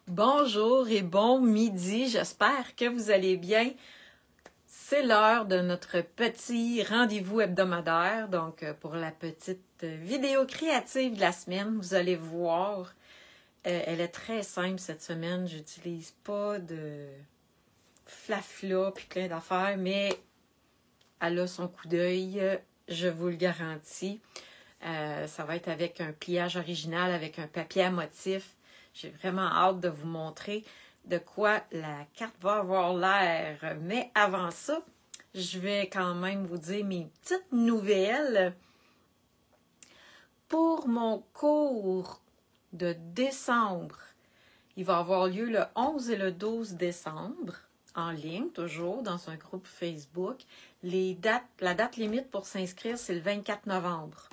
Bonjour et bon midi, j'espère que vous allez bien. C'est l'heure de notre petit rendez-vous hebdomadaire. Donc, pour la petite vidéo créative de la semaine, vous allez voir, elle est très simple cette semaine. J'utilise pas de flafla puis plein d'affaires, mais elle a son coup d'œil, je vous le garantis. Ça va être avec un pliage original, avec un papier à motif. J'ai vraiment hâte de vous montrer de quoi la carte va avoir l'air. Mais avant ça, je vais quand même vous dire mes petites nouvelles. Pour mon cours de décembre, il va avoir lieu le 11 et le 12 décembre, en ligne, toujours, dans un groupe Facebook. La date limite pour s'inscrire, c'est le 24 novembre.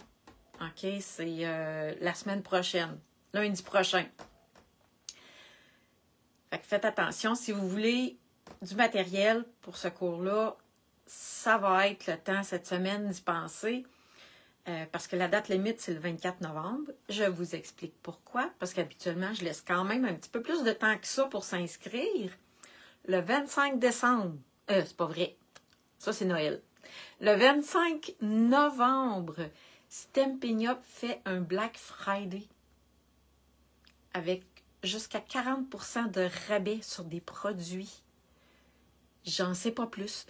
OK, c'est la semaine prochaine, lundi prochain. Fait que faites attention, si vous voulez du matériel pour ce cours-là, ça va être le temps cette semaine d'y penser parce que la date limite, c'est le 24 novembre. Je vous explique pourquoi, parce qu'habituellement, je laisse quand même un petit peu plus de temps que ça pour s'inscrire. Le 25 décembre, c'est pas vrai, ça c'est Noël. Le 25 novembre, Stampin' Up fait un Black Friday avec jusqu'à 40% de rabais sur des produits. J'en sais pas plus.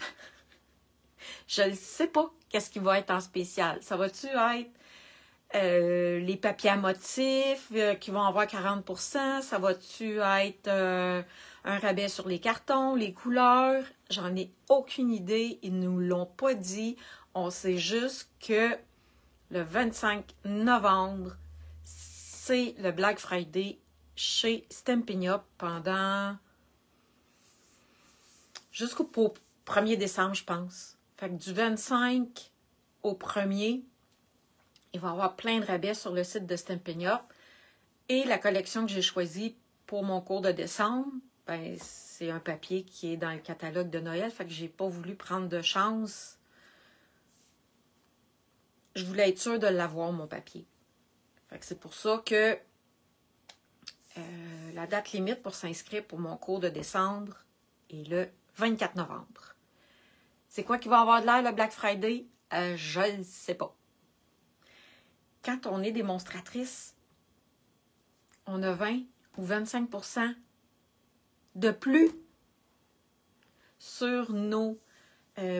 Je ne sais pas qu'est-ce qui va être en spécial. Ça va-tu être les papiers à motifs qui vont avoir 40%? Ça va-tu être un rabais sur les cartons, les couleurs? J'en ai aucune idée. Ils ne nous l'ont pas dit. On sait juste que le 25 novembre, c'est le Black Friday chez Stampin' Up pendant jusqu'au 1er décembre, je pense. Fait que du 25 au 1er, il va y avoir plein de rabais sur le site de Stampin' Up. Et la collection que j'ai choisie pour mon cours de décembre, ben, c'est un papier qui est dans le catalogue de Noël. Fait que j'ai pas voulu prendre de chance. Je voulais être sûre de l'avoir, mon papier. Fait que c'est pour ça que la date limite pour s'inscrire pour mon cours de décembre est le 24 novembre. C'est quoi qui va avoir de l'air le Black Friday? Je ne sais pas. Quand on est démonstratrice, on a 20 ou 25% de plus sur nos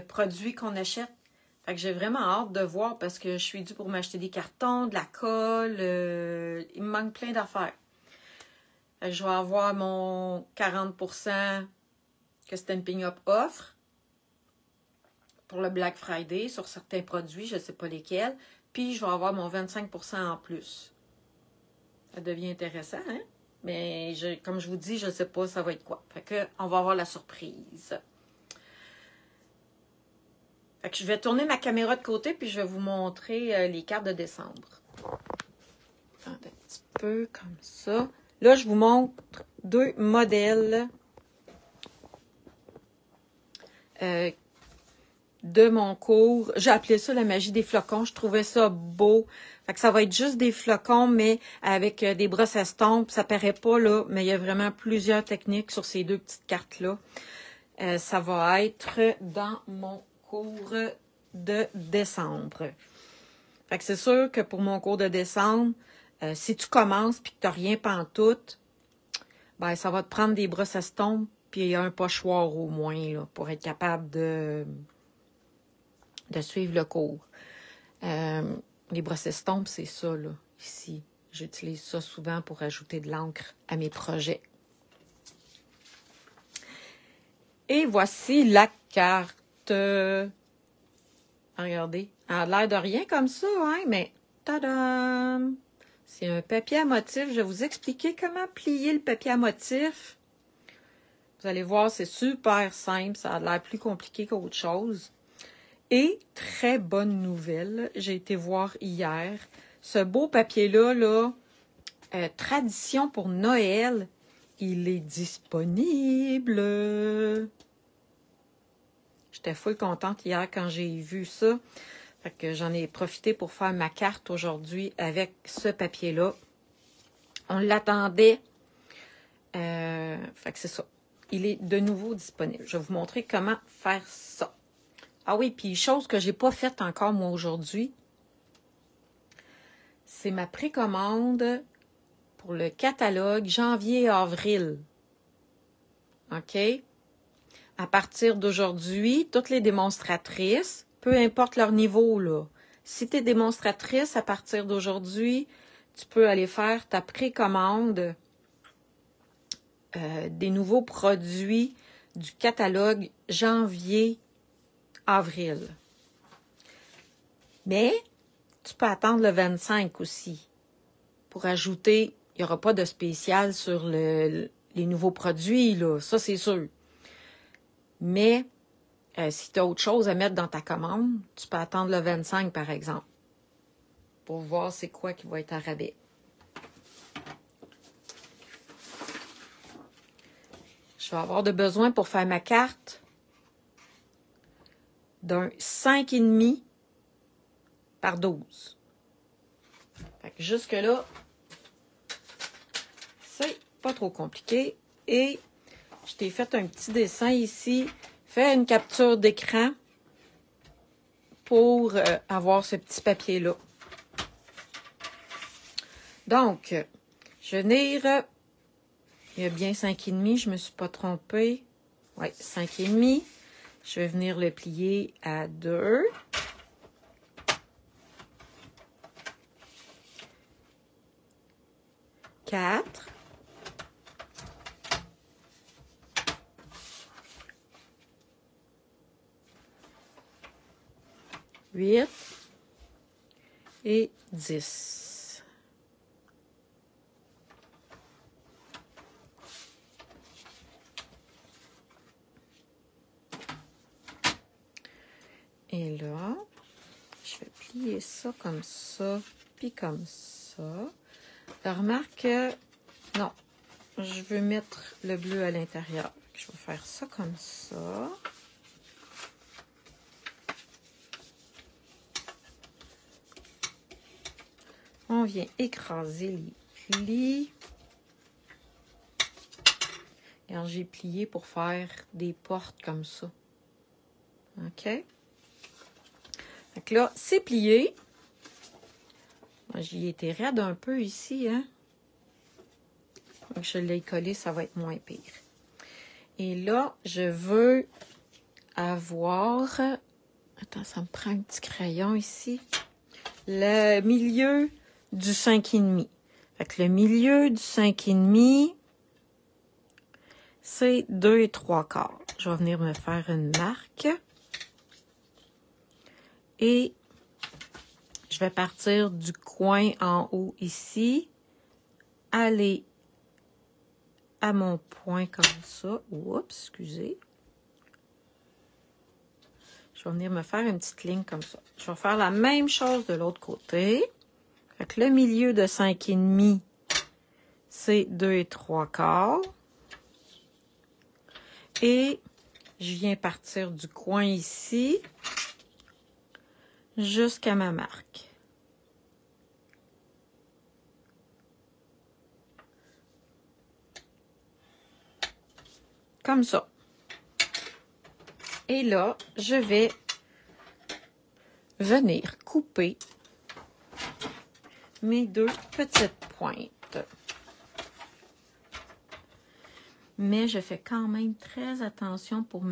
produits qu'on achète. Fait que j'ai vraiment hâte de voir parce que je suis due pour m'acheter des cartons, de la colle. Il me manque plein d'affaires. Je vais avoir mon 40% que Stampin' Up offre pour le Black Friday sur certains produits, je ne sais pas lesquels. Puis, je vais avoir mon 25% en plus. Ça devient intéressant, hein? Mais, comme je vous dis, je ne sais pas ça va être quoi. Fait que, on va avoir la surprise. Fait que je vais tourner ma caméra de côté, puis je vais vous montrer les cartes de décembre. Un petit peu comme ça. Là, je vous montre deux modèles de mon cours. J'ai appelé ça la magie des flocons. Je trouvais ça beau. Fait que ça va être juste des flocons, mais avec des brosses à estompe. Ça paraît pas là, mais il y a vraiment plusieurs techniques sur ces deux petites cartes-là. Ça va être dans mon cours de décembre. Fait que c'est sûr que pour mon cours de décembre, si tu commences et que tu n'as rien pantoute, ben ça va te prendre des brosses à estompe puis un pochoir au moins là, pour être capable de suivre le cours. Les brosses estompes, c'est ça, là, ici. J'utilise ça souvent pour ajouter de l'encre à mes projets. Et voici la carte. Regardez, elle a l'air de rien comme ça, hein, mais tadam! C'est un papier à motif. Je vais vous expliquer comment plier le papier à motif. Vous allez voir, c'est super simple. Ça a l'air plus compliqué qu'autre chose. Et, très bonne nouvelle, j'ai été voir hier, ce beau papier-là, Tradition pour Noël, il est disponible. J'étais full contente hier quand j'ai vu ça. Fait que j'en ai profité pour faire ma carte aujourd'hui avec ce papier-là. On l'attendait. Fait que c'est ça. Il est de nouveau disponible. Je vais vous montrer comment faire ça. Ah oui, puis chose que j'ai pas faite encore moi aujourd'hui, c'est ma précommande pour le catalogue janvier-avril. OK? À partir d'aujourd'hui, toutes les démonstratrices, peu importe leur niveau, là, si tu es démonstratrice, à partir d'aujourd'hui, tu peux aller faire ta précommande des nouveaux produits du catalogue janvier-avril. Mais tu peux attendre le 25 aussi pour ajouter, il n'y aura pas de spécial sur les nouveaux produits, là, ça c'est sûr. Mais si tu as autre chose à mettre dans ta commande, tu peux attendre le 25 par exemple pour voir c'est quoi qui va être à rabais. Je vais avoir de besoin pour faire ma carte d'un 5,5 par 12. Fait que jusque-là, c'est pas trop compliqué. Et je t'ai fait un petit dessin ici. Fais une capture d'écran pour avoir ce petit papier-là. Donc, je vais venir... il y a bien 5,5, je ne me suis pas trompée. Oui, 5,5. Je vais venir le plier à 2. Quatre. 8 et 10. Et là, je vais plier ça comme ça, puis comme ça. Remarque, non, je veux mettre le bleu à l'intérieur. Je vais faire ça comme ça. On vient écraser les plis. Alors, j'ai plié pour faire des portes comme ça. OK? Donc là, c'est plié. Moi, j'y ai été raide un peu ici, hein? Donc, je l'ai collé, ça va être moins pire. Et là, je veux avoir... Attends, ça me prend un petit crayon ici. Le milieu du 5,5. Fait que le milieu du 5,5, c'est 2 3/4. Je vais venir me faire une marque. Et je vais partir du coin en haut ici. Aller à mon point comme ça. Oups, excusez. Je vais venir me faire une petite ligne comme ça. Je vais faire la même chose de l'autre côté. Fait que le milieu de 5,5, c'est 2 3/4. Et je viens partir du coin ici jusqu'à ma marque. Comme ça. Et là, je vais venir couper mes deux petites pointes. Mais je fais quand même très attention pour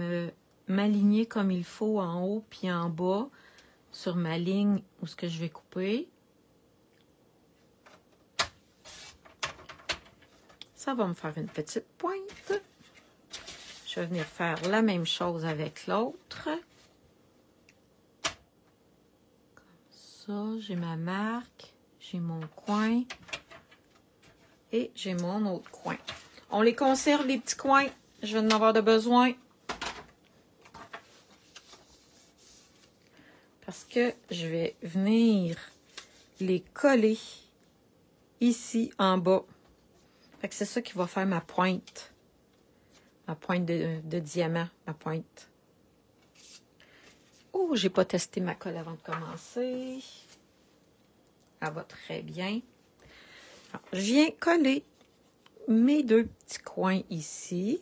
m'aligner comme il faut en haut puis en bas sur ma ligne où ce que je vais couper. Ça va me faire une petite pointe. Je vais venir faire la même chose avec l'autre. Comme ça, j'ai ma marque, j'ai mon coin et j'ai mon autre coin. On les conserve, les petits coins. Je vais en avoir de besoin. Parce que je vais venir les coller ici en bas. Fait que c'est ça qui va faire ma pointe. Ma pointe de diamant, ma pointe. Oh, j'ai pas testé ma colle avant de commencer. Elle va très bien. Alors, je viens coller mes deux petits coins ici.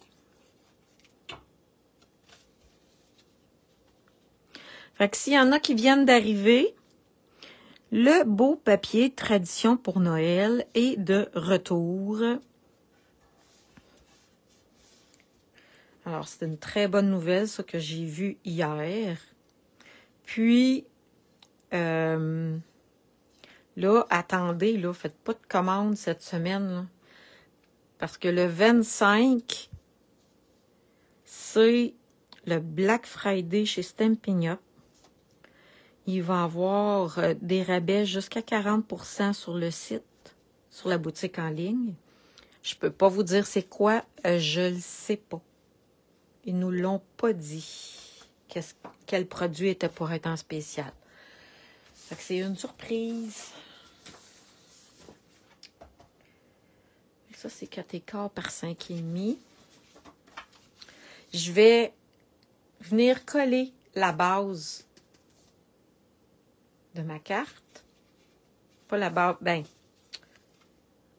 Fait que s'il y en a qui viennent d'arriver, le beau papier Tradition pour Noël est de retour. Alors, c'est une très bonne nouvelle, ça, que j'ai vu hier. Puis, là, attendez, là, faites pas de commande cette semaine, là, parce que le 25, c'est le Black Friday chez Stampin' Up. Il va y avoir des rabais jusqu'à 40% sur le site, sur la boutique en ligne. Je peux pas vous dire c'est quoi, je le sais pas. Ils nous l'ont pas dit. Quel produit était pour être en spécial. Fait que c'est une surprise. Ça, c'est 4,15 par 5,5. Je vais venir coller la base de ma carte. Pas la base, ben.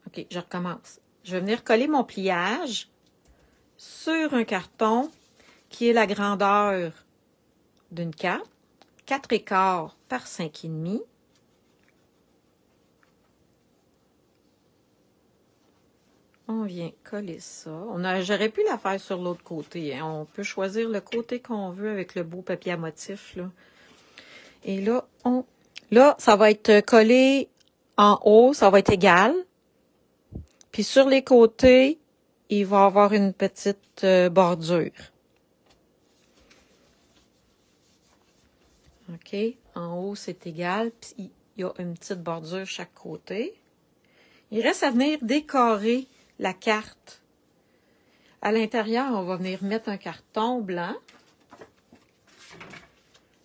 OK, je recommence. Je vais venir coller mon pliage sur un carton qui est la grandeur d'une carte. 4,15 par 5,5. On vient coller ça. J'aurais pu la faire sur l'autre côté. Hein. On peut choisir le côté qu'on veut avec le beau papier à motif. Là. Et là, ça va être collé en haut. Ça va être égal. Puis sur les côtés, il va y avoir une petite bordure. OK? En haut, c'est égal. Puis il y a une petite bordure chaque côté. Il reste à venir décorer la carte. À l'intérieur, on va venir mettre un carton blanc.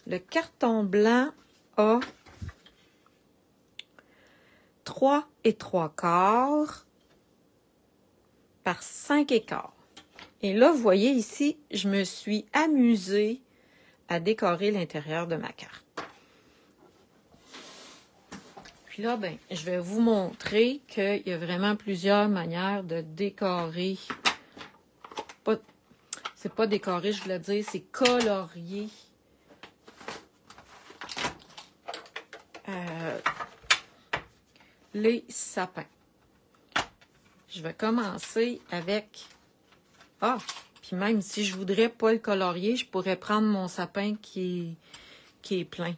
Le carton blanc a 3,75 par 5,15. Et là, vous voyez ici, je me suis amusée à décorer l'intérieur de ma carte. Puis là, ben, je vais vous montrer qu'il y a vraiment plusieurs manières de décorer. C'est pas décorer, je voulais dire, c'est colorier. Les sapins. Je vais commencer avec... Ah, puis même si je voudrais pas le colorier, je pourrais prendre mon sapin qui est plein.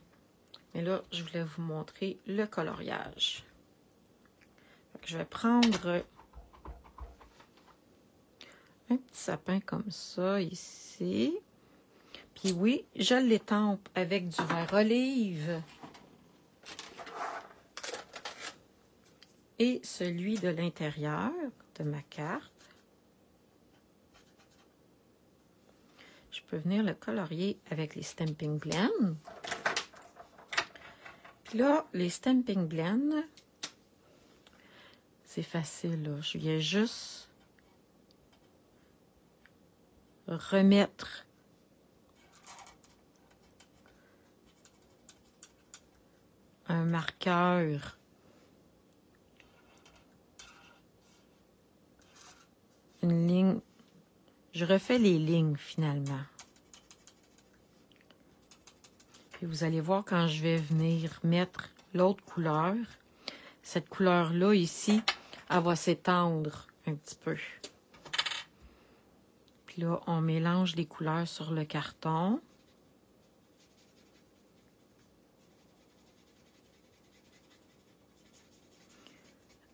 Mais là, je voulais vous montrer le coloriage. Je vais prendre un petit sapin comme ça ici. Puis oui, je l'étampe avec du vert olive. Et celui de l'intérieur de ma carte. Je peux venir le colorier avec les Stampin' Blend. Puis là, les Stampin' Blend, c'est facile, là. Je viens juste remettre un marqueur une ligne. Je refais les lignes finalement. Puis vous allez voir quand je vais venir mettre l'autre couleur, cette couleur-là ici, elle va s'étendre un petit peu. Puis là, on mélange les couleurs sur le carton.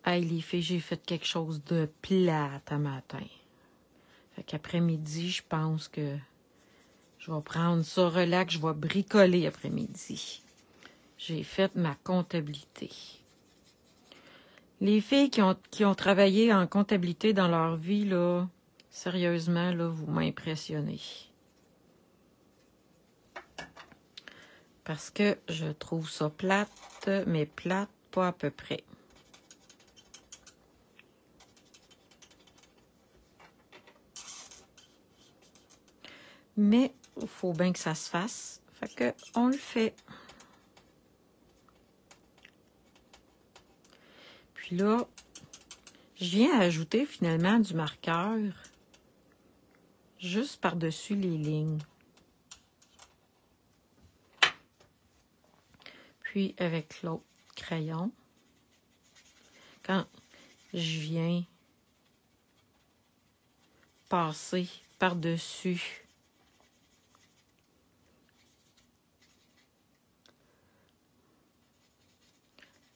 Hey, les filles, j'ai fait quelque chose de plate à matin. Fait qu'après-midi, je pense que je vais prendre ça relax, je vais bricoler après-midi. J'ai fait ma comptabilité. Les filles qui ont travaillé en comptabilité dans leur vie, là, sérieusement, là, vous m'impressionnez. Parce que je trouve ça plate, mais plate pas à peu près. Mais il faut bien que ça se fasse. Fait que on le fait. Puis là, je viens ajouter finalement du marqueur juste par-dessus les lignes. Puis avec l'autre crayon, quand je viens passer par-dessus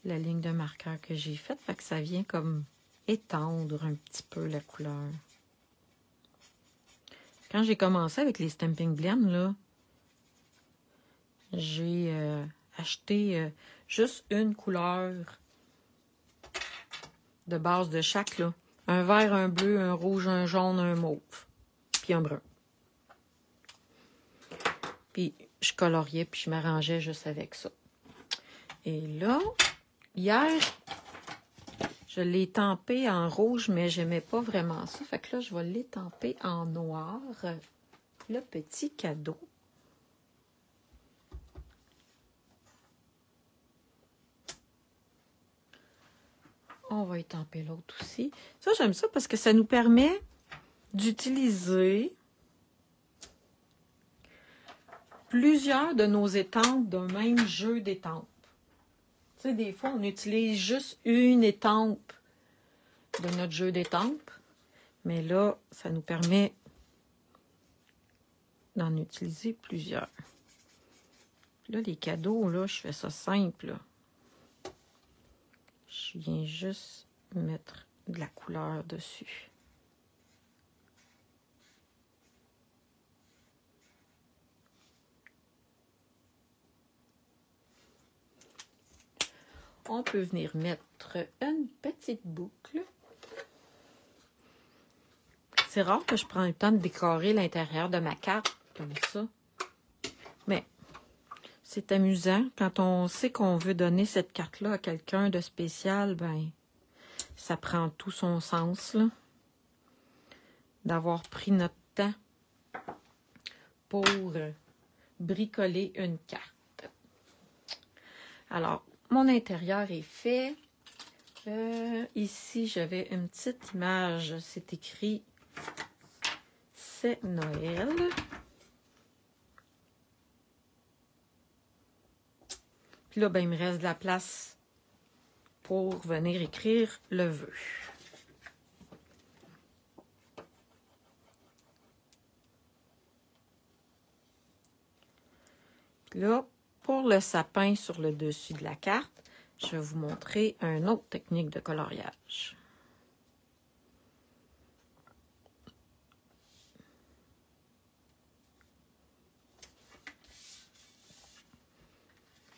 la ligne de marqueur que j'ai faite, fait que ça vient comme étendre un petit peu la couleur. Quand j'ai commencé avec les Stampin' Blend, là, j'ai acheté juste une couleur de base de chaque, là. Un vert, un bleu, un rouge, un jaune, un mauve, puis un brun. Puis je coloriais, puis je m'arrangeais juste avec ça. Et là, hier, je l'ai tempé en rouge, mais j'aimais pas vraiment ça. Fait que là, je vais l'étamper en noir. Le petit cadeau. On va étamper l'autre aussi. Ça, j'aime ça parce que ça nous permet d'utiliser plusieurs de nos étampes d'un même jeu d'étampes. Tu sais, des fois, on utilise juste une étampe de notre jeu d'étampes. Mais là, ça nous permet d'en utiliser plusieurs. Là, les cadeaux, là, je fais ça simple, là. Je viens juste mettre de la couleur dessus. On peut venir mettre une petite boucle. C'est rare que je prenne le temps de décorer l'intérieur de ma carte comme ça. Mais c'est amusant. Quand on sait qu'on veut donner cette carte-là à quelqu'un de spécial, ben ça prend tout son sens, là, d'avoir pris notre temps pour bricoler une carte. Alors, mon intérieur est fait. Ici, j'avais une petite image. C'est écrit « C'est Noël ». Puis là, ben, il me reste de la place pour venir écrire le vœu. Puis là, pour le sapin sur le dessus de la carte, je vais vous montrer une autre technique de coloriage.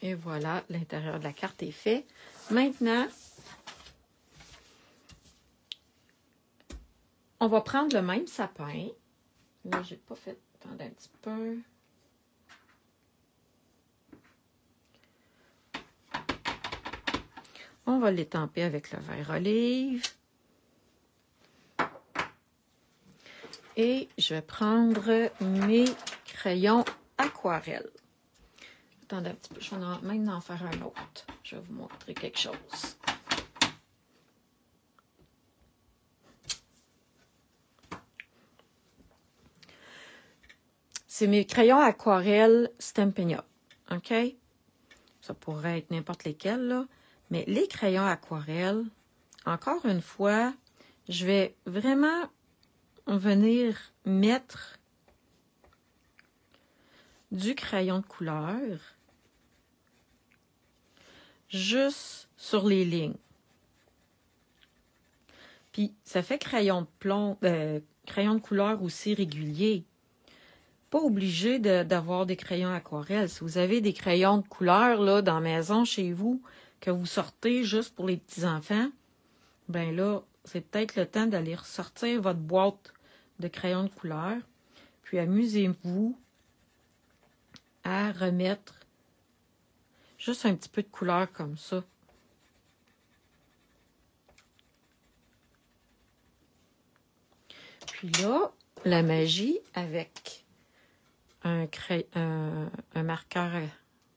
Et voilà, l'intérieur de la carte est fait. Maintenant, on va prendre le même sapin. Là, j'ai pas fait. Attendez un petit peu. On va l'étamper avec le vert olive. Et je vais prendre mes crayons aquarelle. Attendez un petit peu, je vais même en faire un autre. Je vais vous montrer quelque chose. C'est mes crayons aquarelle Stampin' Up. OK? Ça pourrait être n'importe lesquels, là. Mais les crayons aquarelle, encore une fois, je vais vraiment venir mettre du crayon de couleur juste sur les lignes. Puis, ça fait crayon de plomb, crayon de couleur aussi régulier. Pas obligé d'avoir des crayons aquarelle. Si vous avez des crayons de couleur là, dans la maison, chez vous, que vous sortez juste pour les petits-enfants, ben là, c'est peut-être le temps d'aller ressortir votre boîte de crayons de couleur. Puis amusez-vous à remettre juste un petit peu de couleur comme ça. Puis là, la magie avec un marqueur,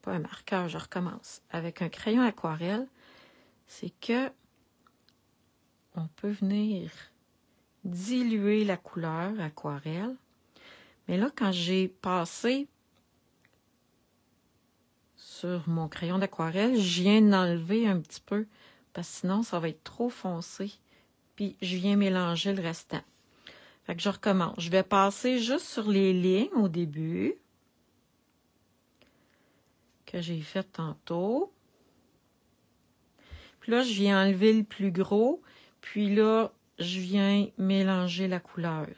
pas un marqueur, je recommence, avec un crayon aquarelle, c'est que on peut venir diluer la couleur aquarelle. Mais là, quand j'ai passé sur mon crayon d'aquarelle, je viens d'enlever un petit peu, parce que sinon, ça va être trop foncé. Puis, je viens mélanger le restant. Fait que je recommence. Je vais passer juste sur les lignes au début, que j'ai fait tantôt. Puis là, je viens enlever le plus gros. Puis là, je viens mélanger la couleur.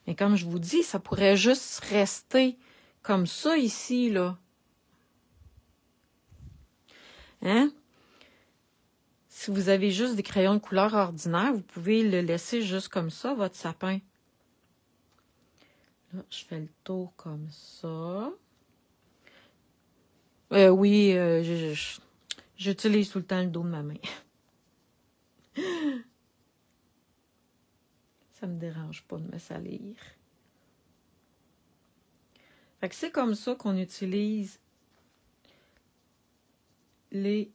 Mais comme je vous dis, ça pourrait juste rester comme ça ici, là. Hein? Si vous avez juste des crayons de couleur ordinaire, vous pouvez le laisser juste comme ça, votre sapin. Là, je fais le tour comme ça. Oui, j'utilise tout le temps le dos de ma main. Ça me dérange pas de me salir. Fait que c'est comme ça qu'on utilise les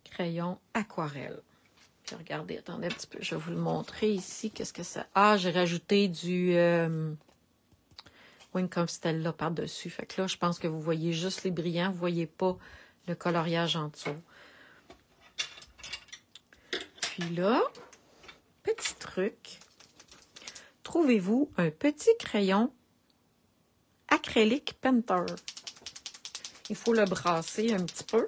crayons aquarelle. Puis regardez, attendez un petit peu, je vais vous le montrer ici. Qu'est-ce que ça... Ah, j'ai rajouté du Wing Stella par-dessus. Fait que là, je pense que vous voyez juste les brillants. Vous ne voyez pas le coloriage en dessous. Puis là, petit truc. Trouvez-vous un petit crayon acrylique Pentel. Il faut le brasser un petit peu.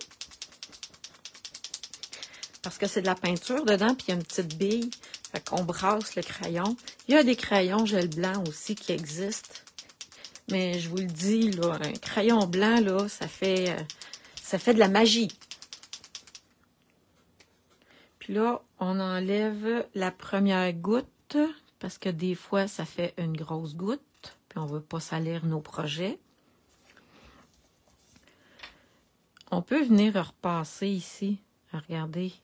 Parce que c'est de la peinture dedans, puis il y a une petite bille. Fait qu'on brasse le crayon. Il y a des crayons gel blanc aussi qui existent. Mais je vous le dis, là, un crayon blanc, là, ça fait de la magie. Puis là, on enlève la première goutte, parce que des fois, ça fait une grosse goutte. Puis on ne veut pas salir nos projets. On peut venir repasser ici. Regardez.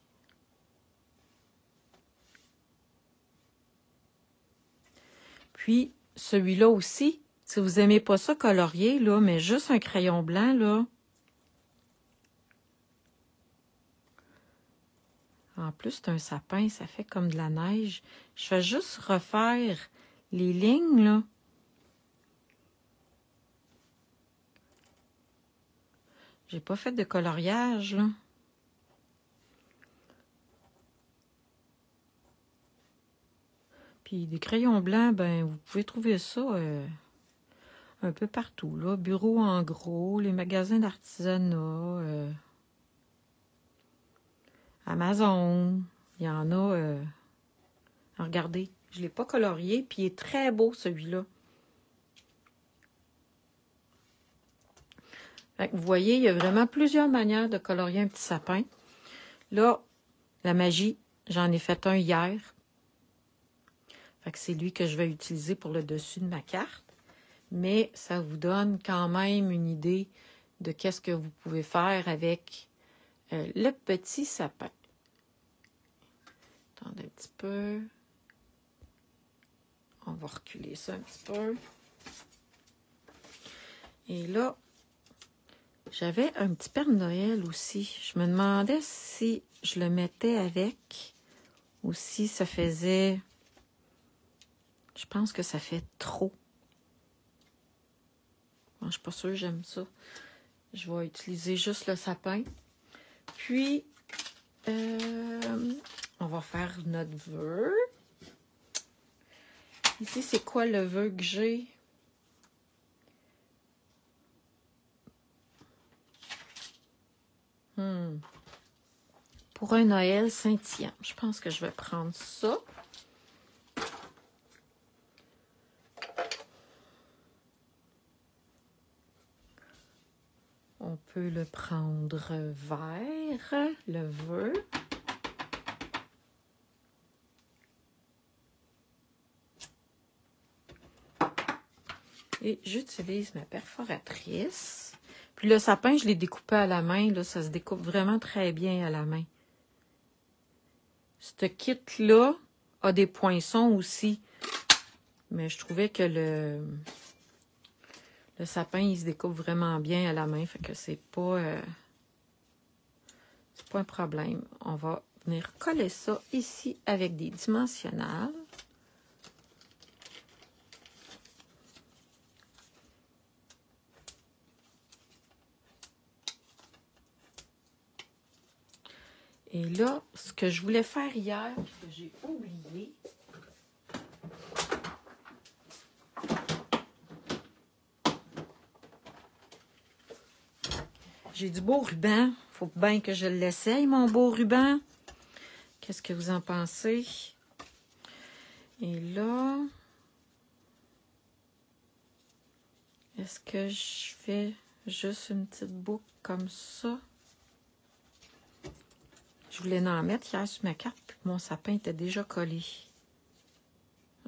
Puis, celui-là aussi, si vous n'aimez pas ça colorier, là, mais juste un crayon blanc, là. En plus, c'est un sapin, ça fait comme de la neige. Je fais juste refaire les lignes, là. J'ai pas fait de coloriage, là. Puis des crayons blancs, ben vous pouvez trouver ça un peu partout, là. Bureau en gros, les magasins d'artisanat, Amazon, il y en a. Regardez, je ne l'ai pas colorié, puis il est très beau celui-là. Vous voyez, il y a vraiment plusieurs manières de colorier un petit sapin. Là, la magie, j'en ai fait un hier. Fait que c'est lui que je vais utiliser pour le dessus de ma carte. Mais ça vous donne quand même une idée de qu'est-ce que vous pouvez faire avec le petit sapin. Attendez un petit peu. On va reculer ça un petit peu. Et là, j'avais un petit Père Noël aussi. Je me demandais si je le mettais avec ou si ça faisait... Je pense que ça fait trop. Moi, je suis pas sûre que j'aime ça. Je vais utiliser juste le sapin. Puis, on va faire notre vœu. Ici, c'est quoi le vœu que j'ai? Pour un Noël scintillant. Je pense que je vais prendre ça. On peut le prendre vert, le vœu. Et j'utilise ma perforatrice. Puis le sapin, je l'ai découpé à la main. Là, ça se découpe vraiment très bien à la main. Ce kit-là a des poinçons aussi. Mais je trouvais que Le sapin, il se découpe vraiment bien à la main, fait que c'est pas un problème. On va venir coller ça ici avec des dimensionnels. Et là, ce que je voulais faire hier, que j'ai oublié, j'ai du beau ruban. Faut bien que je l'essaye, mon beau ruban. Qu'est-ce que vous en pensez? Et là, est-ce que je fais juste une petite boucle comme ça? Je voulais en mettre hier sur ma carte, puis mon sapin était déjà collé.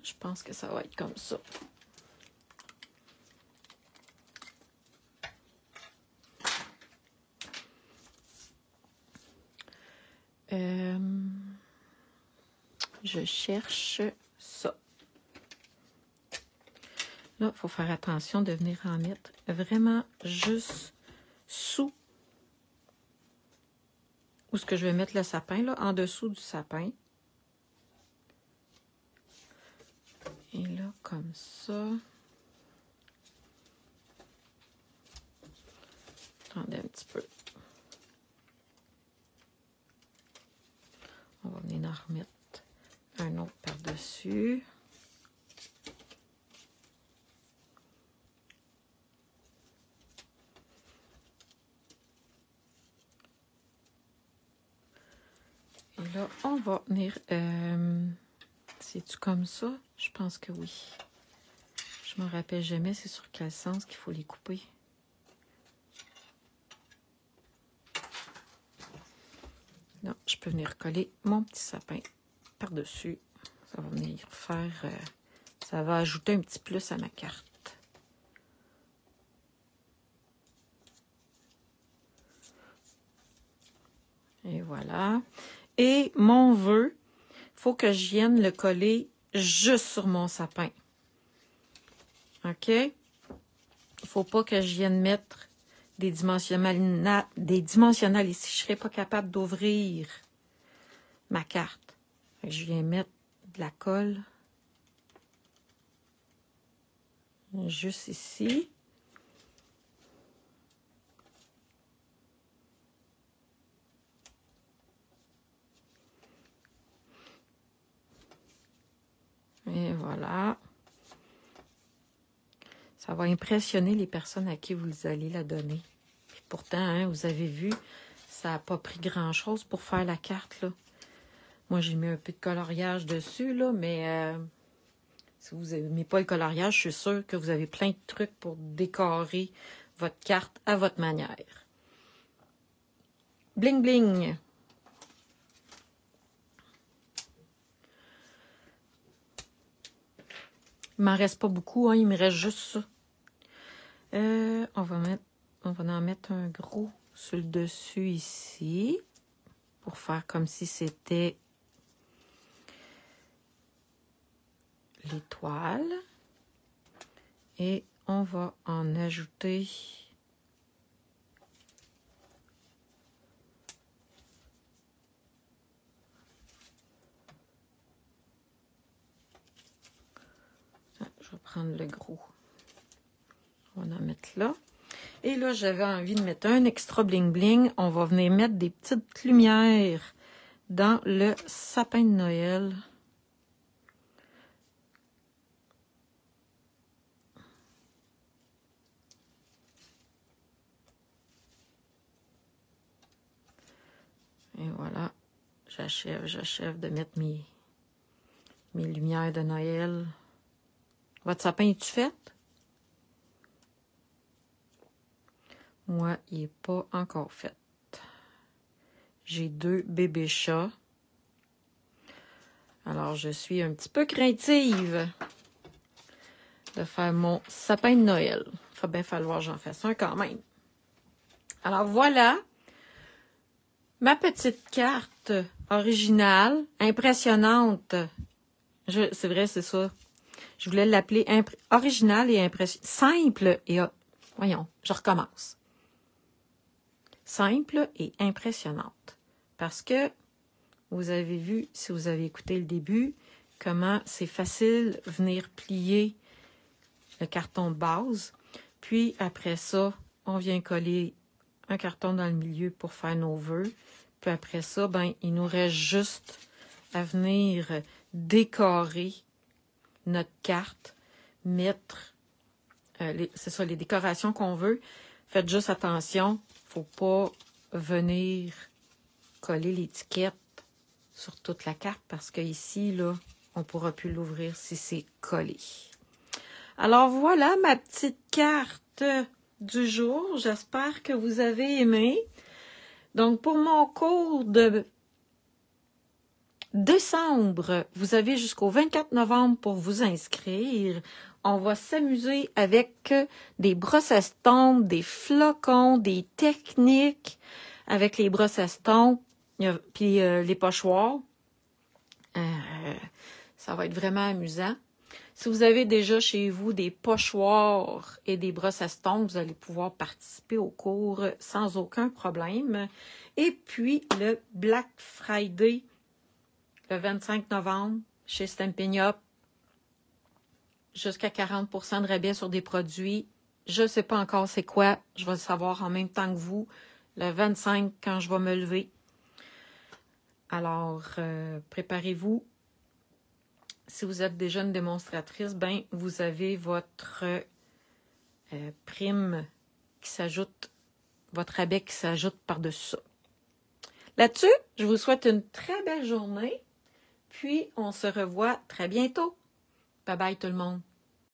Je pense que ça va être comme ça. Je cherche ça. Là, il faut faire attention de venir en mettre vraiment juste sous où est-ce que je vais mettre le sapin, là, en dessous du sapin. Et là, comme ça. Attendez un petit peu. On va venir en remettre un autre par-dessus. Et là, on va venir... c'est-tu comme ça? Je pense que oui. Je me rappelle jamais c'est sur quel sens qu'il faut les couper. Non, je peux venir coller mon petit sapin par-dessus. Ça va venir faire... ça va ajouter un petit plus à ma carte. Et voilà. Et mon vœu, il faut que je vienne le coller juste sur mon sapin. OK? Il ne faut pas que je vienne mettre des dimensionnels ici. Je ne serai pas capable d'ouvrir ma carte. Je viens mettre de la colle juste ici. Et voilà. Ça va impressionner les personnes à qui vous allez la donner. Puis pourtant, hein, vous avez vu, ça n'a pas pris grand-chose pour faire la carte, là. Moi, j'ai mis un peu de coloriage dessus, là, mais si vous n'aimez pas le coloriage, je suis sûre que vous avez plein de trucs pour décorer votre carte à votre manière. Bling, bling! Il m'en reste pas beaucoup, hein, il me reste juste ça. On va en mettre un gros sur le dessus ici, pour faire comme si c'était l'étoile. Et on va en ajouter je vais prendre le gros. On va en mettre là. Et là, j'avais envie de mettre un extra bling bling. On va venir mettre des petites lumières dans le sapin de Noël. Et voilà, j'achève de mettre mes lumières de Noël. Votre sapin est-tu fait? Moi, il n'est pas encore fait. J'ai 2 bébés chats. Alors, je suis un petit peu craintive de faire mon sapin de Noël. Il va bien falloir que j'en fasse un quand même. Alors, voilà. Ma petite carte originale, impressionnante. C'est vrai, c'est ça. Je voulais l'appeler originale et impressionnante. Simple et Voyons, je recommence. Simple et impressionnante. Parce que vous avez vu, si vous avez écouté le début, comment c'est facile venir plier le carton de base. Puis après ça, on vient coller un carton dans le milieu pour faire nos vœux. Puis après ça, ben, il nous reste juste à venir décorer notre carte, mettre, c'est ça, les décorations qu'on veut. Faites juste attention, faut pas venir coller l'étiquette sur toute la carte parce que ici, là, on ne pourra plus l'ouvrir si c'est collé. Alors voilà ma petite carte du jour. J'espère que vous avez aimé. Donc pour mon cours de décembre, vous avez jusqu'au 24 novembre pour vous inscrire. On va s'amuser avec des brosses à estompe, des flocons, des techniques avec les brosses à estompe, puis les pochoirs. Ça va être vraiment amusant. Si vous avez déjà chez vous des pochoirs et des brosses à estompe, vous allez pouvoir participer au cours sans aucun problème. Et puis, le Black Friday, le 25 novembre, chez Stampin' Up, jusqu'à 40% de rabais sur des produits. Je ne sais pas encore c'est quoi. Je vais le savoir en même temps que vous, le 25 quand je vais me lever. Alors, préparez-vous. Si vous êtes déjà une démonstratrice, ben vous avez votre prime qui s'ajoute, votre rabais qui s'ajoute par-dessus ça. Là-dessus, je vous souhaite une très belle journée, puis on se revoit très bientôt. Bye bye tout le monde.